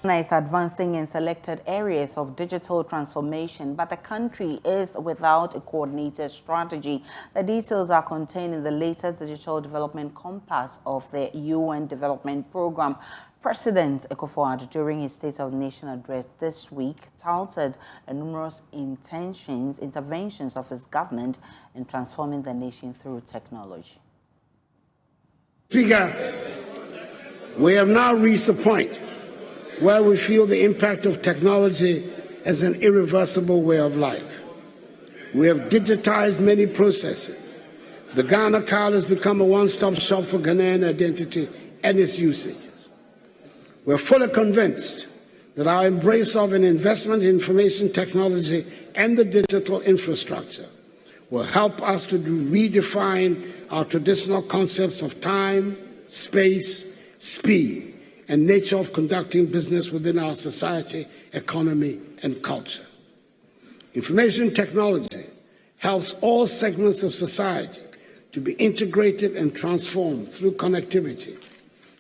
Ghana is advancing in selected areas of digital transformation, but the country is without a coordinated strategy. The details are contained in the latest Digital Development Compass of the UN Development Program. President Akufo-Addo, during his State of the Nation address this week, touted the numerous interventions of his government in transforming the nation through technology. Speaker, we have now reached a point where we feel the impact of technology as an irreversible way of life. We have digitized many processes. The Ghana card has become a one-stop shop for Ghanaian identity and its usages. We're fully convinced that our embrace of an investment in information technology and the digital infrastructure will help us to redefine our traditional concepts of time, space, speed, and nature of conducting business within our society, economy, and culture. Information technology helps all segments of society to be integrated and transformed through connectivity,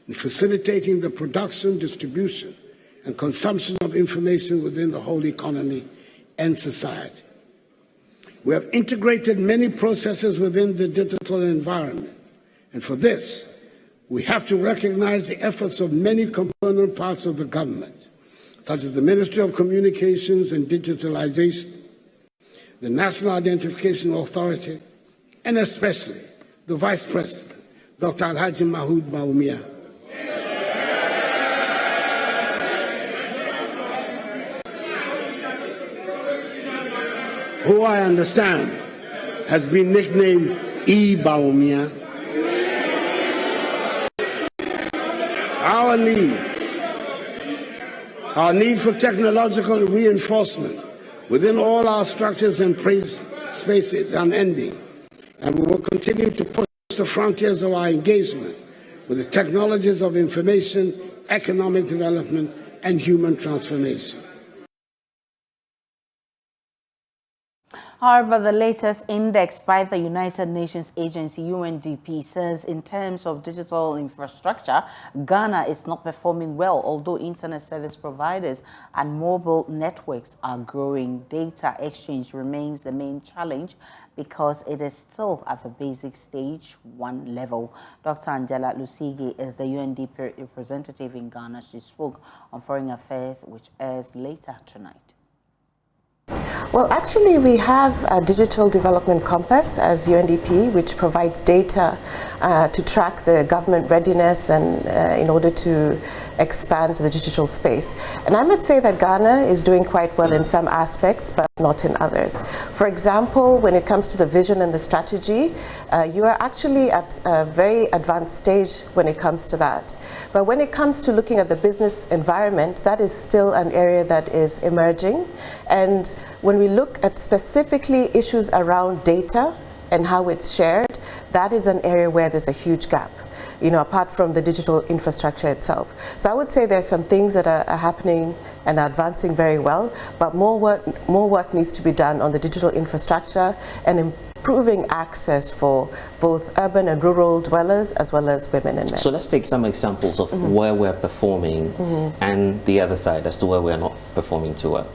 in facilitating the production, distribution, and consumption of information within the whole economy and society. We have integrated many processes within the digital environment, and for this, we have to recognize the efforts of many component parts of the government, such as the Ministry of Communications and Digitalization, the National Identification Authority, and especially the Vice President, Dr. Alhaji Mahood Bawumia. Who I understand has been nicknamed E. Bawumia. Our need for technological reinforcement within all our structures and spaces is unending, and we will continue to push the frontiers of our engagement with the technologies of information, economic development, and human transformation. However, the latest index by the United Nations agency UNDP says in terms of digital infrastructure, Ghana is not performing well, although internet service providers and mobile networks are growing. Data exchange remains the main challenge because it is still at the basic stage 1 level. Dr. Angela Lusigi is the UNDP representative in Ghana. She spoke on Foreign Affairs, which airs later tonight. Well, actually, we have a Digital Development Compass as UNDP, which provides data to track the government readiness and in order to expand the digital space. And I would say that Ghana is doing quite well in some aspects, but not in others. For example, when it comes to the vision and the strategy, you are actually at a very advanced stage when it comes to that. But when it comes to looking at the business environment, that is still an area that is emerging. And when we look at specifically issues around data and how it's shared, that is an area where there's a huge gap, you know, apart from the digital infrastructure itself. So I would say there's some things that are happening and are advancing very well, but more work needs to be done on the digital infrastructure and improving access for both urban and rural dwellers as well as women and men. So let's take some examples of where we're performing and the other side as to where we're not performing too well.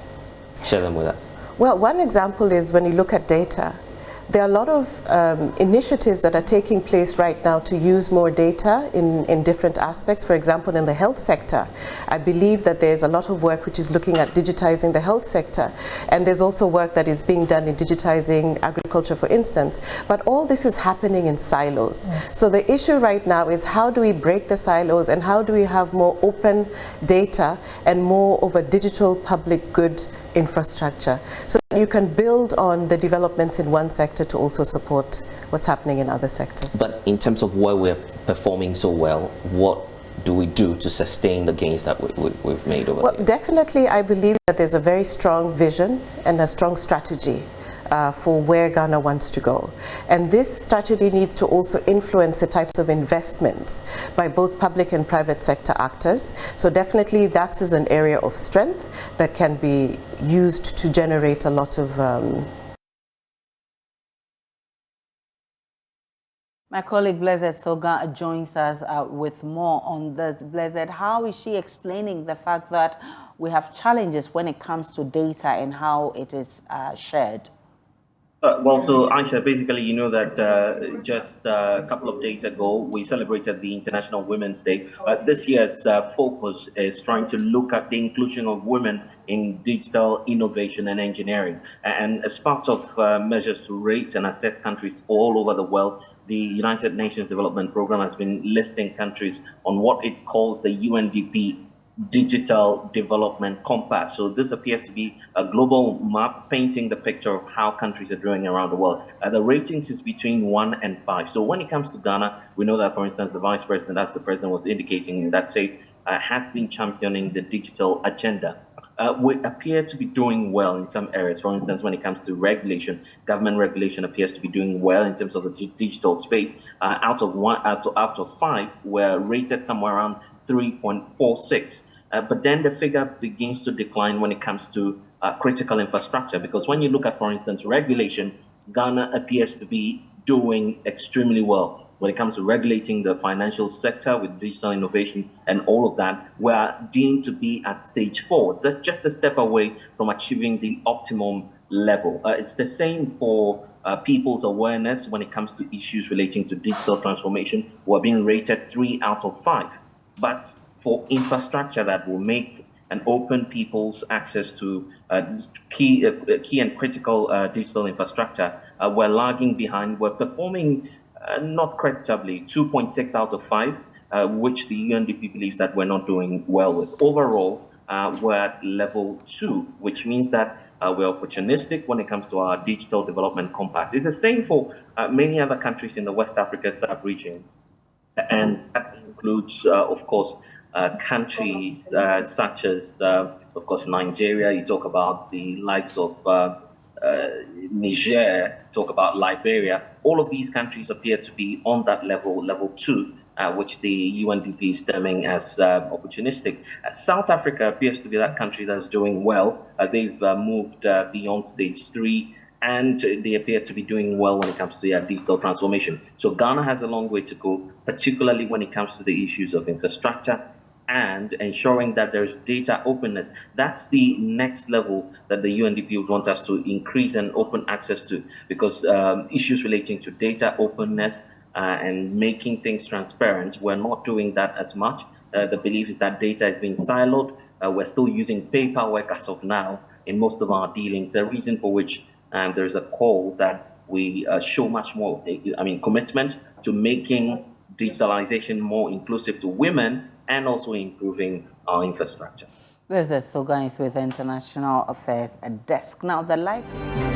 Share them with us. Well, one example is when you look at data. There are a lot of initiatives that are taking place right now to use more data in different aspects. For example, in the health sector, I believe that there's a lot of work which is looking at digitizing the health sector. And there's also work that is being done in digitizing agriculture, for instance. But all this is happening in silos. So the issue right now is how do we break the silos and how do we have more open data and more of a digital public good infrastructure, so that you can build on the developments in one sector to also support what's happening in other sectors. But in terms of where we're performing so well, what do we do to sustain the gains that we've made over there? Well, definitely I believe that there's a very strong vision and a strong strategy for where Ghana wants to go. And this strategy needs to also influence the types of investments by both public and private sector actors. So definitely that is an area of strength that can be used to generate a lot of My colleague Blessed Soga joins us with more on this. Blessed, how is she explaining the fact that we have challenges when it comes to data and how it is shared? Well, so Aisha, basically, you know that just a couple of days ago, we celebrated the International Women's Day. This year's focus is trying to look at the inclusion of women in digital innovation and engineering. And as part of measures to rate and assess countries all over the world, the United Nations Development Programme has been listing countries on what it calls the UNDP Digital Development Compass. So this appears to be a global map painting the picture of how countries are doing around the world. The ratings is between 1 and 5. So when it comes to Ghana, we know that, for instance, the vice president, as the president was indicating in that tape, has been championing the digital agenda. We appear to be doing well in some areas. For instance, when it comes to regulation, government regulation appears to be doing well in terms of the digital space. Out of 5, we're rated somewhere around 3.46. But then the figure begins to decline when it comes to critical infrastructure, because when you look at, for instance, regulation, Ghana appears to be doing extremely well. When it comes to regulating the financial sector with digital innovation and all of that, we are deemed to be at stage 4. That's just a step away from achieving the optimum level. It's the same for people's awareness when it comes to issues relating to digital transformation. We're being rated 3 out of 5. But for infrastructure that will make and open people's access to key and critical digital infrastructure, we're lagging behind. We're performing not creditably, 2.6 out of 5, which the UNDP believes that we're not doing well with. Overall, we're at level 2, which means that we're opportunistic when it comes to our digital development compass. It's the same for many other countries in the West Africa sub-region. And that includes, of course, countries such as, of course, Nigeria. You talk about the likes of Niger, talk about Liberia. All of these countries appear to be on that level, level 2, which the UNDP is terming as opportunistic. South Africa appears to be that country that's doing well. They've moved beyond stage 3. And they appear to be doing well when it comes to their digital transformation. So Ghana has a long way to go, particularly when it comes to the issues of infrastructure and ensuring that there's data openness. That's the next level that the UNDP would want us to increase and open access to, because issues relating to data openness and making things transparent, we're not doing that as much. The belief is that data is being siloed. We're still using paperwork as of now in most of our dealings, the reason for which there's a call that we show much more, commitment to making digitalization more inclusive to women and also improving our infrastructure. This is Soga is with International Affairs Desk. Now, the life...